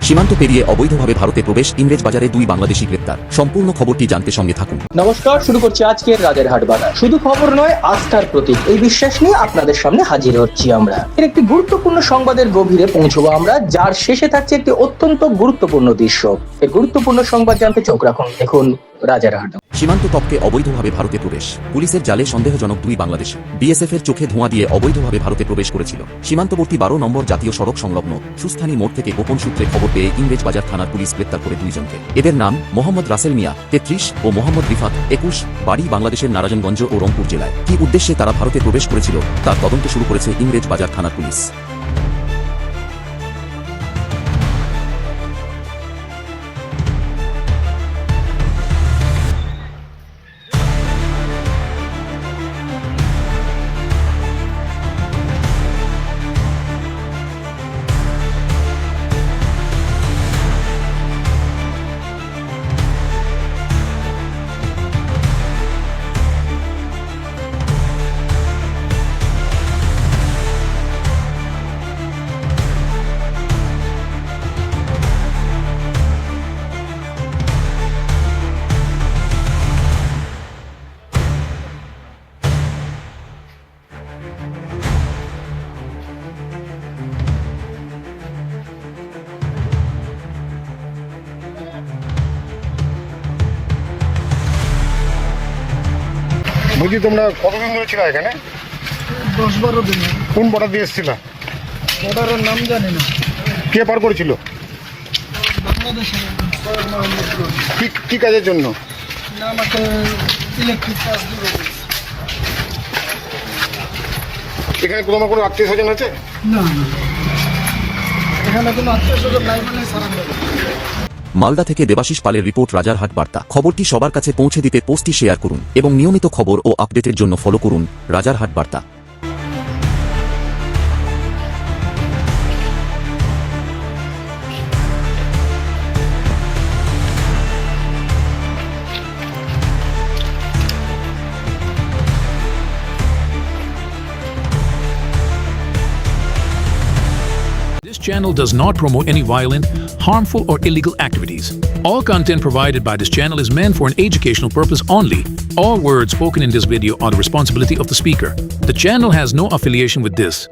সীমান্ত পেরিয়ে অবৈধভাবে ভারতে প্রবেশ, ইংরেজ বাজারে 2 বাংলাদেশি গ্রেপ্তার। সম্পূর্ণ খবরটি জানতে সঙ্গে থাকুন। নমস্কার, শুরু করছি আজকের রাজারহাট বাজার। শুধু খবর নয়, আস্থার প্রতীক, এই বিশ্বাস নিয়ে আপনাদের সামনে হাজির হচ্ছি আমরা। এর একটি গুরুত্বপূর্ণ সংবাদের গভীরে পৌঁছবো আমরা, যার শেষে থাকছে একটি অত্যন্ত গুরুত্বপূর্ণ দৃশ্য। এই গুরুত্বপূর্ণ সংবাদ জানতে চোখ রাখুন, দেখুন রাজারহাট। সীমান্ত টপকে অবৈধভাবে ভারতে প্রবেশ, পুলিশের জালে সন্দেহজনক 2 বাংলাদেশি। বিএসএফ এর চোখে ধোঁয়া দিয়ে অবৈধভাবে ভারতে প্রবেশ করেছিল। সীমান্তবর্তী 12 নম্বর জাতীয় সড়ক সংলগ্ন সুস্থানী মোড় থেকে গোপন সূত্রে খবর পেয়ে ইংরেজ বাজার থানার পুলিশ গ্রেপ্তার করে 2 জনকে। এদের নাম মোহাম্মদ রাসেল মিয়া 33 ও মোহাম্মদ রিফাত 21, বাড়ি বাংলাদেশের নারায়ণগঞ্জ ও রংপুর জেলায়। কি উদ্দেশ্যে তারা ভারতে প্রবেশ করেছিল তার তদন্ত শুরু করেছে ইংরেজ বাজার থানার পুলিশ। বলছি, তোমরা কতদিন ধরে ছিল এখানে? 10-12 দিন। কোন বর্ডার দিয়ে এসেছিল? বর্ডারের নাম জানি না। কে পার করেছিল? বাংলাদেশের কি কাজের জন্য? না, আমাকে ইলেকট্রিক কাজ দিবে। এখানে তোমার কোনো আত্মীয় স্বজন আছে? না, এখানে কোনো আত্মীয় স্বজন নাই বলে সারান। মালদা থেকে দেবাশিস পালের রিপোর্ট, রাজারহাট বার্তা। খবরটি সবার কাছে পৌঁছে দিতে পোস্টটি শেয়ার করুন এবং নিয়মিত খবর ও আপডেটের জন্য ফলো করুন রাজারহাট বার্তা। This channel does not promote any violent, harmful, or illegal activities. All content provided by this channel is meant for an educational purpose only. All words spoken in this video are the responsibility of the speaker. The channel has no affiliation with this.